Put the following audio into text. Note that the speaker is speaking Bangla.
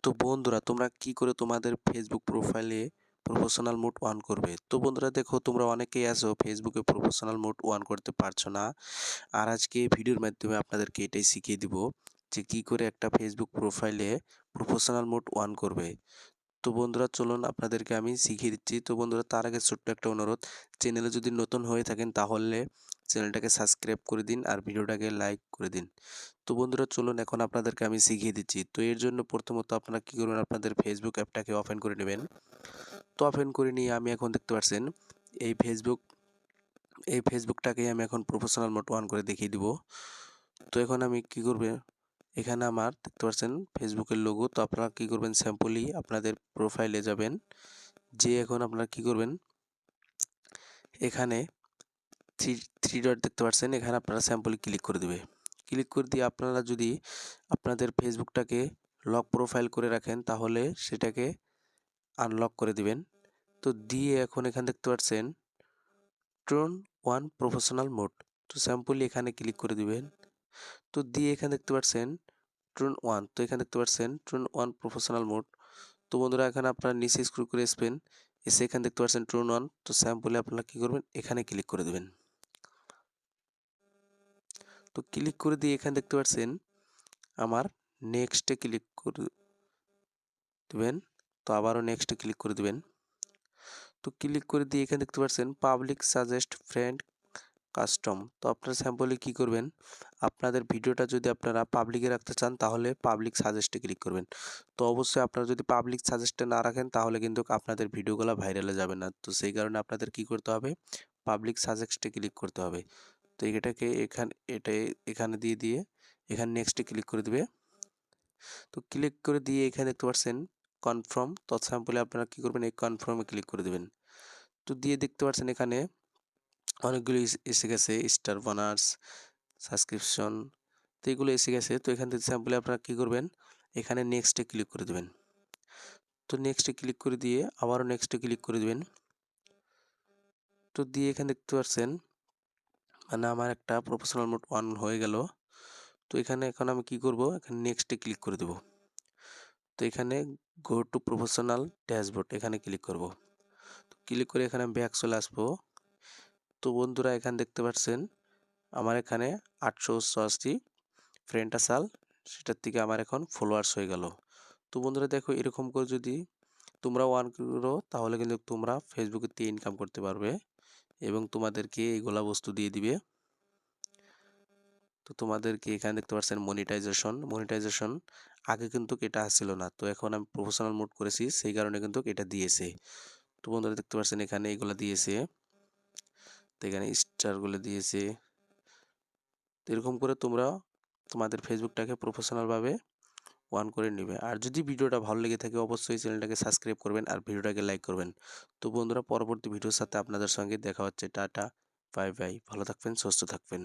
তো বন্ধুরা তোমরা কি করে তোমাদের ফেসবুক প্রোফাইলে প্রফেশনাল মোড অন করবে? তো বন্ধুরা দেখো, তোমরা অনেকেই আছো ফেসবুকে প্রফেশনাল মোড অন করতে পারছো না। আর আজকে এই ভিডিওর মাধ্যমে আপনাদেরকে এটাই শিখিয়ে দিব যে কি করে একটা ফেসবুক প্রোফাইলে প্রফেশনাল মোড অন করবে। তো বন্ধুরা চলুন আপনাদেরকে আমি শিখিয়ে দিচ্ছি। তো বন্ধুরা তার আগে ছোট্ট একটা অনুরোধ, চ্যানেলে যদি নতুন হয়ে থাকেন তাহলে চ্যানেলটাকে সাবস্ক্রাইব করে দিন আর ভিডিওটাকে লাইক করে দিন। তো বন্ধুরা চলুন এখন আপনাদেরকে আমি শিখিয়ে দিচ্ছি। তো এর জন্য প্রথমত আপনারা কি করবেন, আপনাদের ফেসবুক অ্যাপটাকে ওপেন করে নেবেন। তো ওপেন করে নিয়ে আমি এখন দেখতে পাচ্ছেন এই ফেসবুকটাকে আমি এখন প্রফেশনাল মোড অন করে দেখিয়ে দিব। তো এখন আমি কি করবে, এখানে আমার দেখতে পাচ্ছেন ফেসবুকের লোগো। তো আপনারা কি করবেন, স্যাম্পলি আপনাদের প্রোফাইলে যাবেন, যে এখন আপনারা কি করবেন, এখানে থ্রি থ্রি ডট দেখতে পাচ্ছেন, এখানে আপনারা স্যাম্পলি ক্লিক করে দেবে। ক্লিক করে দিয়ে আপনারা যদি আপনাদের ফেসবুকটাকে লক প্রোফাইল করে রাখেন তাহলে সেটাকে আনলক করে দিবেন। তো দিয়ে এখন এখানে দেখতে পাচ্ছেন ট্রুন ওয়ান প্রফেশনাল মোড। তো স্যাম্পলি এখানে ক্লিক করে দিবেন। তো দিয়ে এখানে দেখতে পাচ্ছেন ট্রুন ওয়ান, তো এখানে দেখতে পাচ্ছেন ট্রুন ওয়ান প্রফেশনাল মোড। তো বন্ধুরা এখানে আপনারা নিচে স্ক্রল করে আসবেন, এসে এখানে দেখতে পাচ্ছেন ট্রুন ওয়ান। তো স্যাম্পলি আপনারা কি করবেন, এখানে ক্লিক করে দেবেন। তো ক্লিক করে দিয়ে এখানে দেখতে পাচ্ছেন আমার নেক্সটে ক্লিক করে দেবেন। তো আবারও নেক্সটে ক্লিক করে দেবেন। তো ক্লিক করে দিয়ে এখানে দেখতে পাচ্ছেন পাবলিক সাজেস্ট ফ্রেন্ড কাস্টম। তো আপনারা স্যাম্পলি কি করবেন, আপনাদের ভিডিওটা যদি আপনারা পাবলিকে রাখতে চান তাহলে পাবলিক সাজেস্টে ক্লিক করবেন। তো অবশ্যই আপনারা যদি পাবলিক সাজেস্টে না রাখেন তাহলে কিন্তু আপনাদের ভিডিওগুলো ভাইরালে যাবে না। তো সেই কারণে আপনাদের কি করতে হবে, পাবলিক সাজেস্টে ক্লিক করতে হবে। তো এটাকে এখানে দিয়ে এখানে নেক্সটে ক্লিক করে দিবে। তো ক্লিক করে দিয়ে এখানে দেখতে পাচ্ছেন কনফার্ম। তো স্যাম্পলে আপনারা কি করবেন, এই কনফার্মে ক্লিক করে দেবেন। তো দিয়ে দেখতে পাচ্ছেন এখানে অনেকগুলো এসে গেছে, স্টার বোনাস, সাবস্ক্রিপশন, তো এগুলো এসে গেছে। তো এখান থেকে স্যাম্পলে আপনারা কি করবেন, এখানে নেক্সটে ক্লিক করে দেবেন। তো নেক্সটে ক্লিক করে দিয়ে আবারও নেক্সটে ক্লিক করে দেবেন। তো দিয়ে এখানে দেখতে পাচ্ছেন মানে আমার একটা প্রফেশনাল মোড অন হয়ে গেল। তো এখানে এখন আমি কি করব, এখানে নেক্সটে ক্লিক করে দেব। তো এখানে গো টু প্রফেশনাল ড্যাশবোর্ড এখানে ক্লিক করব। তো ক্লিক করে এখানে ব্যাক চলে আসবো। তো বন্ধুরা এখানে দেখতে পাচ্ছেন আমার এখানে 888 ফ্রেন্ড আসাল, সেটার থেকে আমার এখন ফলোয়ার্স হয়ে গেল। তো বন্ধুরা দেখো, এরকম করে যদি তোমরা ওয়ান করো তাহলে কিন্তু তোমরা ফেসবুকে দিয়ে ইনকাম করতে পারবে এবং তোমাদেরকে এইগুলা বস্তু দিয়ে দিবে। তো তোমাদেরকে এখানে দেখতে পাচ্ছেন মনিটাইজেশন আগে কিন্তু এটা আসছিল না, তো এখন আমি প্রফেশনাল মোড করেছি সেই কারণে কিন্তু এটা দিয়েছে। তো বন্ধুরা দেখতে পাচ্ছেন এখানে এগুলা দিয়েছে, তো এখানে স্টারগুলো দিয়েছে। তো এরকম করে তোমরা তোমাদের ফেসবুকটাকে প্রফেশনালভাবে অন করে নেবে। আর যদি ভিডিওটা ভালো লেগে থাকে অবশ্যই চ্যানেলটাকে সাবস্ক্রাইব করবেন আর ভিডিওটাকে লাইক করবেন। তো বন্ধুরা পরবর্তী ভিডিওর সাথে আপনাদের সঙ্গে দেখা হচ্ছে। টাটা, বাই বাই, ভালো থাকবেন, সুস্থ থাকবেন।